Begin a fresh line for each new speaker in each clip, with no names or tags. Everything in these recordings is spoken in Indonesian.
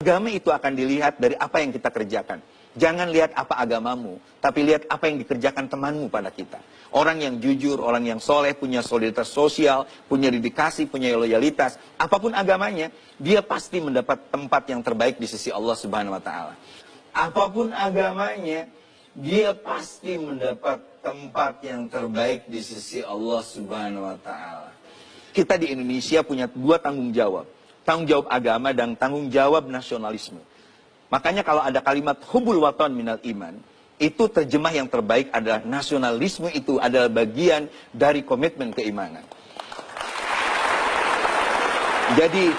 Agama itu akan dilihat dari apa yang kita kerjakan. Jangan lihat apa agamamu, tapi lihat apa yang dikerjakan temanmu pada kita. Orang yang jujur, orang yang soleh, punya solidaritas sosial, punya dedikasi, punya loyalitas, apapun agamanya, dia pasti mendapat tempat yang terbaik di sisi Allah Subhanahu wa Ta'ala. Apapun agamanya, dia pasti mendapat tempat yang terbaik di sisi Allah Subhanahu wa Ta'ala. Kita di Indonesia punya dua tanggung jawab. Tanggung jawab agama dan tanggung jawab nasionalisme. Makanya kalau ada kalimat hubul watan minal iman, itu terjemah yang terbaik adalah nasionalisme itu adalah bagian dari komitmen keimanan. Jadi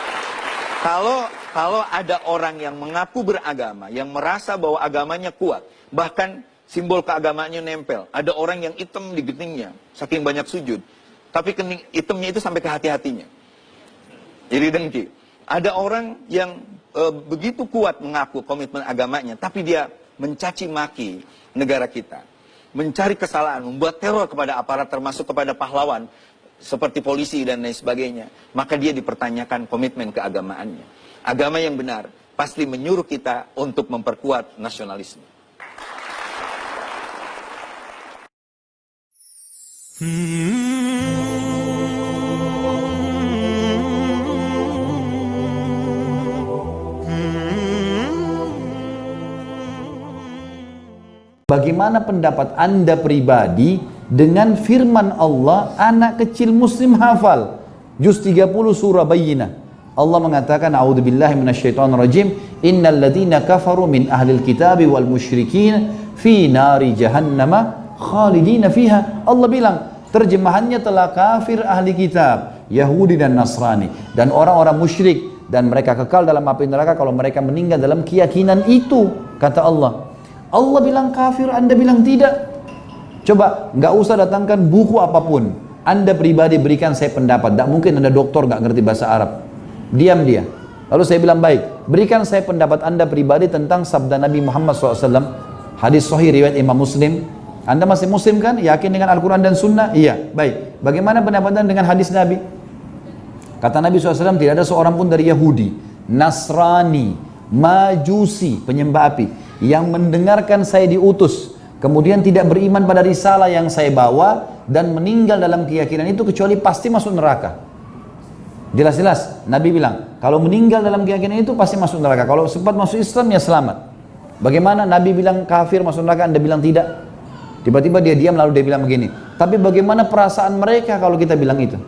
kalau ada orang yang mengaku beragama, yang merasa bahwa agamanya kuat, bahkan simbol keagamaannya nempel, ada orang yang hitam di geningnya, saking banyak sujud, tapi kening hitamnya itu sampai ke hati-hatinya. Jadi dengki. Ada orang yang begitu kuat mengaku komitmen agamanya, tapi dia mencaci maki negara kita, mencari kesalahan, membuat teror kepada aparat, termasuk kepada pahlawan seperti polisi dan lain sebagainya, maka dia dipertanyakan komitmen keagamaannya. Agama yang benar pasti menyuruh kita untuk memperkuat nasionalisme.
Bagaimana pendapat Anda pribadi dengan firman Allah, anak kecil muslim hafal juz 30 surah Bayyinah. Allah mengatakan, a'udzubillahi minasyaitonirrajim, innal ladzina kafaru min ahlil kitabi wal musyrikin fi nari jahannama khalidina fiha. Allah bilang, terjemahannya telah kafir ahli kitab, Yahudi dan Nasrani, dan orang-orang musyrik, dan mereka kekal dalam api neraka kalau mereka meninggal dalam keyakinan itu, kata Allah. Allah bilang kafir, Anda bilang tidak. Coba, nggak usah datangkan buku apapun. Anda pribadi berikan saya pendapat. Tidak mungkin Anda doktor nggak ngerti bahasa Arab. Diam dia. Lalu saya bilang baik. Berikan saya pendapat Anda pribadi tentang sabda Nabi Muhammad SAW. Hadis sahih riwayat Imam Muslim. Anda masih Muslim kan? Yakin dengan Al-Quran dan Sunnah? Iya. Baik. Bagaimana pendapat Anda dengan hadis Nabi? Kata Nabi SAW, tidak ada seorang pun dari Yahudi, Nasrani, Majusi, penyembah api, yang mendengarkan saya diutus, kemudian tidak beriman pada risalah yang saya bawa, dan meninggal dalam keyakinan itu, kecuali pasti masuk neraka. Jelas-jelas, Nabi bilang, kalau meninggal dalam keyakinan itu pasti masuk neraka. Kalau sempat masuk Islam, ya selamat. Bagaimana Nabi bilang kafir masuk neraka, Anda bilang tidak? Tiba-tiba dia diam, lalu dia bilang begini, tapi bagaimana perasaan mereka kalau kita bilang itu?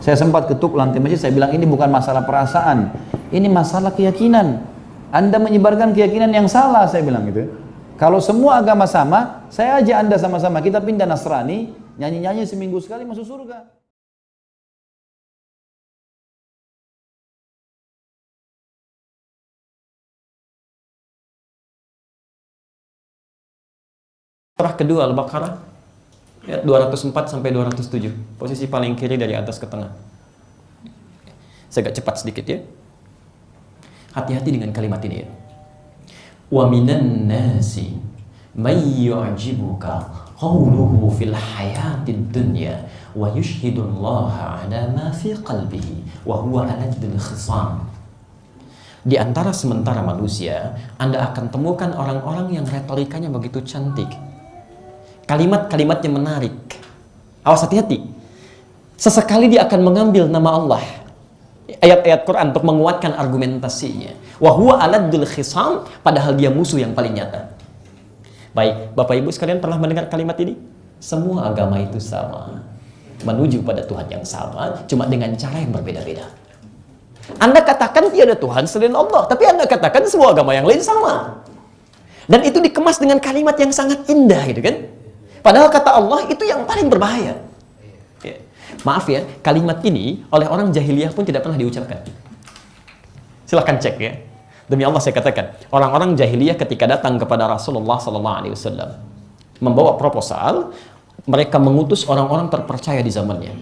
Saya sempat ketuk lantai masjid, saya bilang ini bukan masalah perasaan, ini masalah keyakinan. Anda menyebarkan keyakinan yang salah, saya bilang gitu. Kalau semua agama sama, saya ajak Anda sama-sama, kita pindah Nasrani, nyanyi-nyanyi seminggu sekali masuk surga.
Surah kedua Al-Baqarah, ayat 204 sampai 207, posisi paling kiri dari atas ke tengah. Saya agak cepat sedikit ya. Hati-hati dengan kalimat ini ya. Wa minan nasi may yu'jibuka qawluhu fil hayatid dunya wa yushhidullaha ala ma fi qalbihi wa huwa aladul khisam. Di antara sementara manusia, Anda akan temukan orang-orang yang retorikanya begitu cantik. Kalimat-kalimatnya menarik. Awas, hati-hati. Sesekali dia akan mengambil nama Allah, ayat-ayat Quran, untuk menguatkan argumentasinya. Wa huwa aladul khisam, padahal dia musuh yang paling nyata. Baik, Bapak Ibu sekalian pernah mendengar kalimat ini? Semua agama itu sama, menuju pada Tuhan yang sama, cuma dengan cara yang berbeda-beda. Anda katakan tiada Tuhan selain Allah, tapi Anda katakan semua agama yang lain sama. Dan itu dikemas dengan kalimat yang sangat indah, gitu kan? Padahal kata Allah itu yang paling berbahaya. Ya. Maaf ya, kalimat ini oleh orang jahiliyah pun tidak pernah diucapkan. Silahkan cek ya. Demi Allah saya katakan, orang-orang jahiliyah ketika datang kepada Rasulullah SAW membawa proposal, mereka mengutus orang-orang terpercaya di zamannya.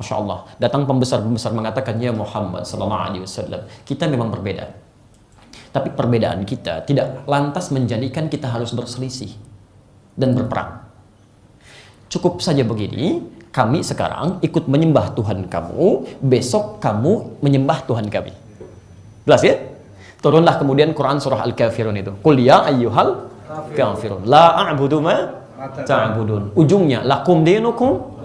Masya Allah, datang pembesar-pembesar mengatakan, ya Muhammad SAW, kita memang berbeda. Tapi perbedaan kita tidak lantas menjadikan kita harus berselisih dan berperang. Cukup saja begini, kami sekarang ikut menyembah Tuhan kamu, besok kamu menyembah Tuhan kami. Jelas ya? Turunlah kemudian Quran surah Al-Kafirun itu. Qul ya ayyuhal kafirun la a'budu ma ta'budun. Ujungnya lakum dinukum.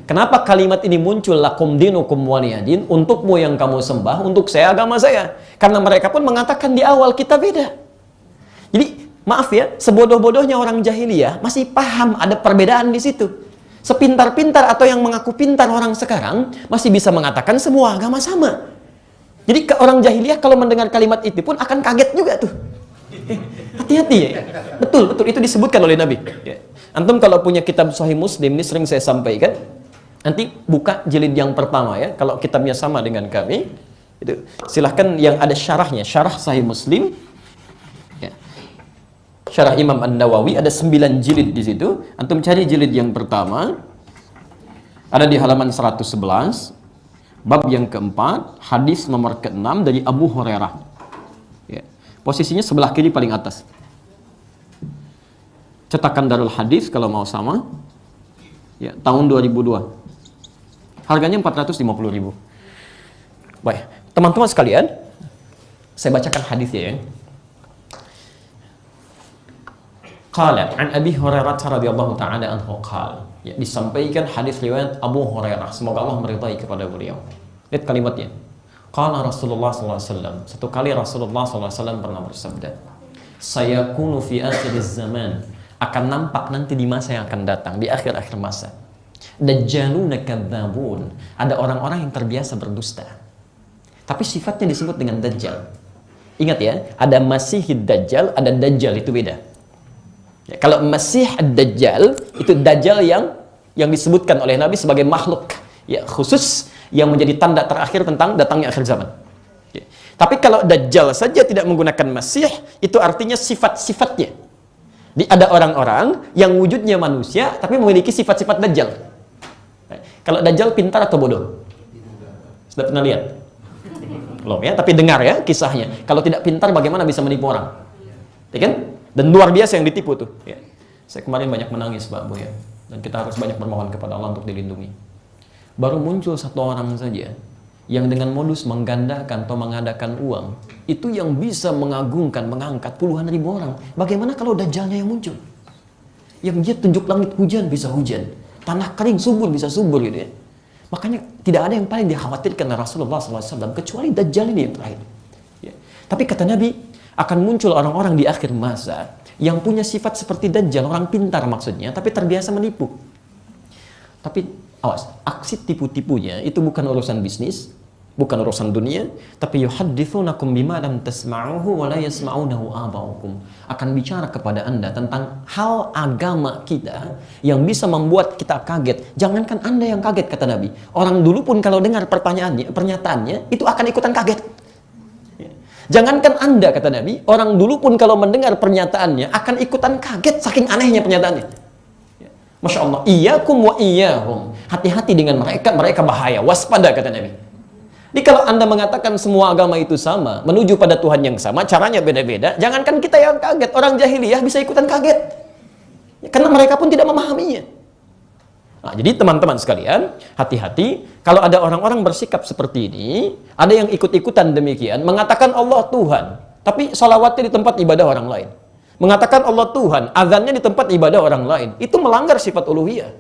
Kenapa kalimat ini muncul lakum dinukum waliyadin? Untukmu yang kamu sembah, untuk saya agama saya. Karena mereka pun mengatakan di awal kita beda. Jadi maaf ya, sebodoh-bodohnya orang jahiliyah masih paham ada perbedaan di situ. Sepintar-pintar atau yang mengaku pintar orang sekarang masih bisa mengatakan semua agama sama. Jadi orang jahiliyah kalau mendengar kalimat itu pun akan kaget juga tuh. Hati-hati ya. Betul, itu disebutkan oleh Nabi. Ya. Antum kalau punya kitab Sahih Muslim, ini sering saya sampaikan. Nanti buka jilid yang pertama ya. Kalau kitabnya sama dengan kami, itu silahkan yang ada syarahnya, syarah Sahih Muslim. Ya. Syarah Imam An-Nawawi ada 9 jilid di situ. Antum cari jilid yang pertama. Ada di halaman 111. Bab yang keempat, hadis nomor ke-6 dari Abu Hurairah. Ya. Posisinya sebelah kiri paling atas. Cetakan Darul Hadis kalau mau sama. Ya, tahun 2002. Harganya 450.000. Baik, teman-teman sekalian, saya bacakan hadisnya ya. Qala an Abi Hurairah radhiyallahu ta'ala anhu qala. Ya, disampaikan hadis riwayat Abu Hurairah, semoga Allah meridai kepada beliau. Lihat kalimatnya. Qala Rasulullah sallallahu alaihi wasallam. Satu kali Rasulullah sallallahu alaihi wasallam pernah bersabda, "Sayakunu fi akhiriz zaman." Akan nampak nanti di masa yang akan datang, di akhir-akhir masa. Dajjaluna kadzabun. Ada orang-orang yang terbiasa berdusta. Tapi sifatnya disebut dengan dajjal. Ingat ya, ada Masihid Dajjal, ada Dajjal, itu beda. Ya, kalau Masih Ad-Dajjal itu Dajjal yang disebutkan oleh Nabi sebagai makhluk ya khusus yang menjadi tanda terakhir tentang datangnya akhir zaman. Ya. Tapi kalau Dajjal saja tidak menggunakan Masih, itu artinya sifat-sifatnya. Ada orang-orang yang wujudnya manusia tapi memiliki sifat-sifat Dajjal. Ya. Kalau Dajjal pintar atau bodoh? Sudah pernah lihat? Belum ya, tapi dengar ya kisahnya. Kalau tidak pintar bagaimana bisa menipu orang? Ya kan? Dan luar biasa yang ditipu tuh. Ya. Saya kemarin banyak menangis Pak Bu ya. Dan kita harus banyak bermohon kepada Allah untuk dilindungi. Baru muncul satu orang saja yang dengan modus menggandakan atau mengadakan uang, itu yang bisa mengagungkan, mengangkat puluhan ribu orang. Bagaimana kalau dajjalnya yang muncul? Yang dia tunjuk langit hujan bisa hujan, tanah kering subur bisa subur gitu ya. Makanya tidak ada yang paling dikhawatirkan oleh Rasulullah SAW kecuali dajjal ini yang terakhir. Ya. Tapi kata Nabi, akan muncul orang-orang di akhir masa yang punya sifat seperti Dajjal, orang pintar maksudnya, tapi terbiasa menipu. Tapi awas, aksi tipu-tipunya itu bukan urusan bisnis, bukan urusan dunia, tapi yuhadditsunakum bima lam tasma'uhu wa la yasma'unahu aba'ukum. Akan bicara kepada Anda tentang hal agama kita yang bisa membuat kita kaget. Jangankan Anda yang kaget kata Nabi. Orang dulu pun kalau dengar pernyataannya itu akan ikutan kaget. Jangankan Anda, kata Nabi, orang dulu pun kalau mendengar pernyataannya akan ikutan kaget saking anehnya pernyataannya. Masya Allah, iyyakum wa iyyahum. Hati-hati dengan mereka, mereka bahaya, waspada kata Nabi. Jadi kalau Anda mengatakan semua agama itu sama, menuju pada Tuhan yang sama, caranya beda-beda, jangankan kita yang kaget, orang jahiliyah bisa ikutan kaget. Karena mereka pun tidak memahaminya. Nah, jadi teman-teman sekalian, hati-hati kalau ada orang-orang bersikap seperti ini, ada yang ikut-ikutan demikian, mengatakan Allah Tuhan, tapi salawatnya di tempat ibadah orang lain. Mengatakan Allah Tuhan, azannya di tempat ibadah orang lain, itu melanggar sifat uluhiyah.